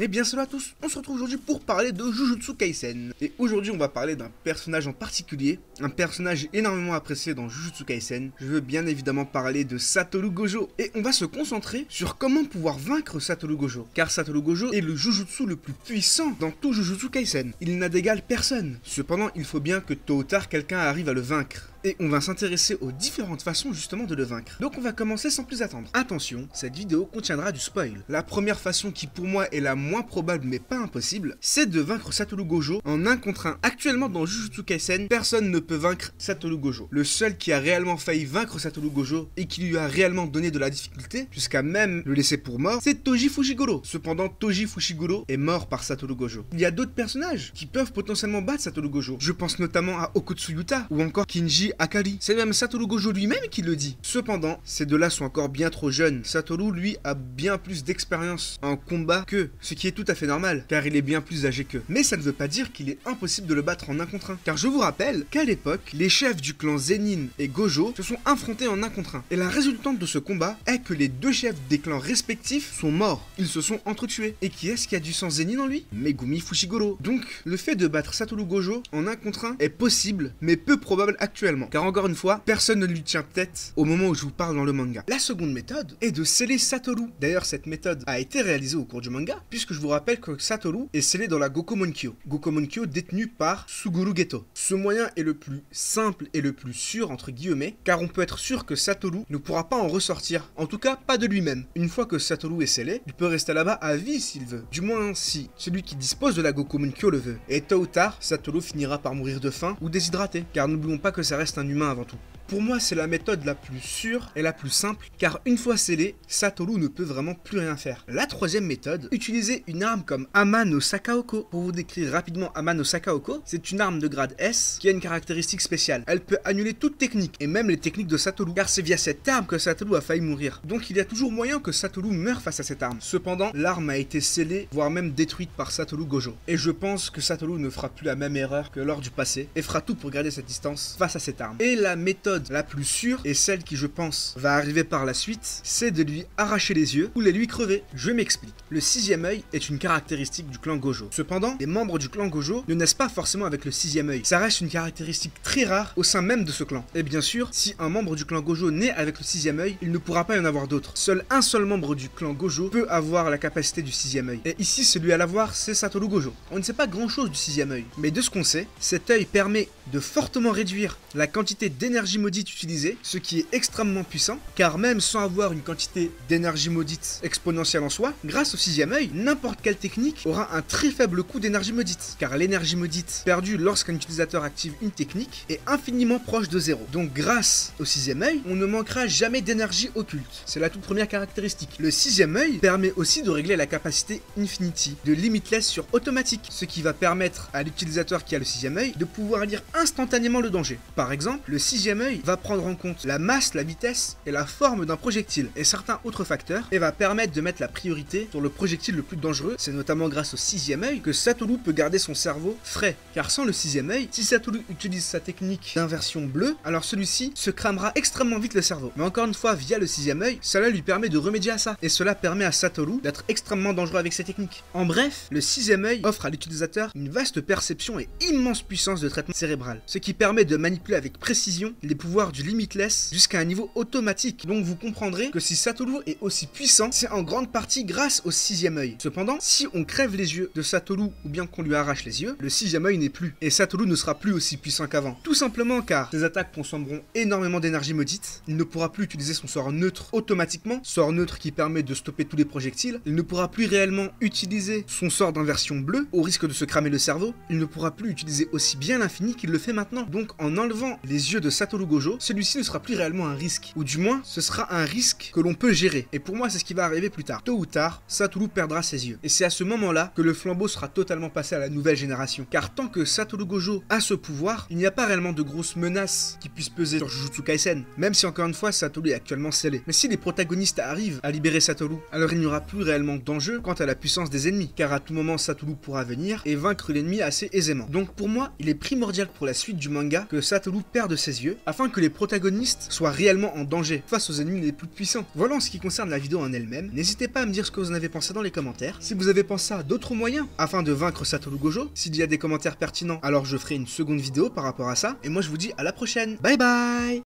Et bien salut à tous, on se retrouve aujourd'hui pour parler de Jujutsu Kaisen. Et aujourd'hui on va parler d'un personnage en particulier, un personnage énormément apprécié dans Jujutsu Kaisen. Je veux bien évidemment parler de Satoru Gojo. Et on va se concentrer sur comment pouvoir vaincre Satoru Gojo. Car Satoru Gojo est le Jujutsu le plus puissant dans tout Jujutsu Kaisen. Il n'a d'égal personne. Cependant, il faut bien que tôt ou tard quelqu'un arrive à le vaincre. Et on va s'intéresser aux différentes façons justement de le vaincre. Donc on va commencer sans plus attendre. Attention, cette vidéo contiendra du spoil. La première façon qui pour moi est la moins probable mais pas impossible, c'est de vaincre Satoru Gojo en 1 contre 1. Actuellement dans Jujutsu Kaisen, personne ne peut vaincre Satoru Gojo. Le seul qui a réellement failli vaincre Satoru Gojo et qui lui a réellement donné de la difficulté, jusqu'à même le laisser pour mort, c'est Toji Fushiguro. Cependant, Toji Fushiguro est mort par Satoru Gojo. Il y a d'autres personnages qui peuvent potentiellement battre Satoru Gojo. Je pense notamment à Okotsu Yuta ou encore Kinji Akari. C'est même Satoru Gojo lui-même qui le dit. Cependant, ces deux-là sont encore bien trop jeunes. Satoru, lui, a bien plus d'expérience en combat qu'eux, ce qui est tout à fait normal, car il est bien plus âgé qu'eux. Mais ça ne veut pas dire qu'il est impossible de le battre en 1 contre 1. Car je vous rappelle qu'à l'époque, les chefs du clan Zenin et Gojo se sont affrontés en 1 contre 1. Et la résultante de ce combat est que les deux chefs des clans respectifs sont morts. Ils se sont entretués. Et qui est-ce qui a du sang Zenin en lui? Megumi Fushiguro. Donc, le fait de battre Satoru Gojo en 1 contre 1 est possible, mais peu probable actuellement. Car encore une fois, personne ne lui tient tête au moment où je vous parle dans le manga. La seconde méthode est de sceller Satoru. D'ailleurs, cette méthode a été réalisée au cours du manga, puisque je vous rappelle que Satoru est scellé dans la Gokomonkyo. Gokomonkyo détenue par Suguru Geto. Ce moyen est le plus simple et le plus sûr, entre guillemets, car on peut être sûr que Satoru ne pourra pas en ressortir. En tout cas, pas de lui-même. Une fois que Satoru est scellé, il peut rester là-bas à vie s'il veut. Du moins, si celui qui dispose de la Gokomonkyo le veut. Et tôt ou tard, Satoru finira par mourir de faim ou déshydraté, car n'oublions pas que ça reste un humain avant tout. Pour moi, c'est la méthode la plus sûre et la plus simple, car une fois scellé, Satoru ne peut vraiment plus rien faire. La troisième méthode, utiliser une arme comme Ama no Sakaoko. Pour vous décrire rapidement Ama no Sakaoko, c'est une arme de grade S qui a une caractéristique spéciale. Elle peut annuler toute technique, et même les techniques de Satoru, car c'est via cette arme que Satoru a failli mourir. Donc il y a toujours moyen que Satoru meure face à cette arme. Cependant, l'arme a été scellée, voire même détruite par Satoru Gojo. Et je pense que Satoru ne fera plus la même erreur que lors du passé, et fera tout pour garder cette distance face à cette arme. Et la méthode la plus sûre, et celle qui je pense va arriver par la suite, c'est de lui arracher les yeux ou les lui crever. Je m'explique. Le 6e œil est une caractéristique du clan Gojo. Cependant, les membres du clan Gojo ne naissent pas forcément avec le 6e œil. Ça reste une caractéristique très rare au sein même de ce clan. Et bien sûr, si un membre du clan Gojo naît avec le 6e œil, il ne pourra pas y en avoir d'autres. Seul un seul membre du clan Gojo peut avoir la capacité du 6e œil. Et ici, celui à l'avoir, c'est Satoru Gojo. On ne sait pas grand chose du 6e œil, mais de ce qu'on sait, cet œil permet de fortement réduire la quantité d'énergie maudite utilisée, ce qui est extrêmement puissant, car même sans avoir une quantité d'énergie maudite exponentielle en soi, grâce au 6e œil, n'importe quelle technique aura un très faible coût d'énergie maudite, car l'énergie maudite perdue lorsqu'un utilisateur active une technique est infiniment proche de 0. Donc grâce au 6e œil, on ne manquera jamais d'énergie occulte. C'est la toute première caractéristique. Le 6e œil permet aussi de régler la capacité Infinity, de Limitless sur automatique, ce qui va permettre à l'utilisateur qui a le 6e œil de pouvoir lire instantanément le danger. Par exemple, le 6e œil va prendre en compte la masse, la vitesse et la forme d'un projectile et certains autres facteurs et va permettre de mettre la priorité sur le projectile le plus dangereux. C'est notamment grâce au 6e œil que Satoru peut garder son cerveau frais, car sans le 6e œil, si Satoru utilise sa technique d'inversion bleue, alors celui-ci se cramera extrêmement vite le cerveau. Mais encore une fois, via le 6e œil, cela lui permet de remédier à ça et cela permet à Satoru d'être extrêmement dangereux avec ses techniques. En bref, le 6e œil offre à l'utilisateur une vaste perception et immense puissance de traitement cérébral, ce qui permet de manipuler avec précision les pouvoirs du Limitless jusqu'à un niveau automatique. Donc vous comprendrez que si Satoru est aussi puissant, c'est en grande partie grâce au 6e œil. Cependant, si on crève les yeux de Satoru ou bien qu'on lui arrache les yeux, le 6e œil n'est plus et Satoru ne sera plus aussi puissant qu'avant. Tout simplement car ses attaques consommeront énormément d'énergie maudite, il ne pourra plus utiliser son sort neutre automatiquement, sort neutre qui permet de stopper tous les projectiles, il ne pourra plus réellement utiliser son sort d'inversion bleue au risque de se cramer le cerveau, il ne pourra plus utiliser aussi bien l'infini qu'il le fait maintenant. Donc en enlevant les yeux de Satoru Gojo, celui-ci ne sera plus réellement un risque, ou du moins ce sera un risque que l'on peut gérer. Et pour moi c'est ce qui va arriver plus tard. Tôt ou tard, Satoru perdra ses yeux. Et c'est à ce moment-là que le flambeau sera totalement passé à la nouvelle génération. Car tant que Satoru Gojo a ce pouvoir, il n'y a pas réellement de grosses menaces qui puissent peser sur Jujutsu Kaisen, même si encore une fois Satoru est actuellement scellé. Mais si les protagonistes arrivent à libérer Satoru, alors il n'y aura plus réellement d'enjeu quant à la puissance des ennemis, car à tout moment Satoru pourra venir et vaincre l'ennemi assez aisément. Donc pour moi, il est primordial pour la suite du manga que Satoru perde ses yeux, afin afin que les protagonistes soient réellement en danger face aux ennemis les plus puissants. Voilà en ce qui concerne la vidéo en elle-même. N'hésitez pas à me dire ce que vous en avez pensé dans les commentaires. Si vous avez pensé à d'autres moyens afin de vaincre Satoru Gojo, s'il y a des commentaires pertinents, alors je ferai une seconde vidéo par rapport à ça. Et moi je vous dis à la prochaine. Bye bye.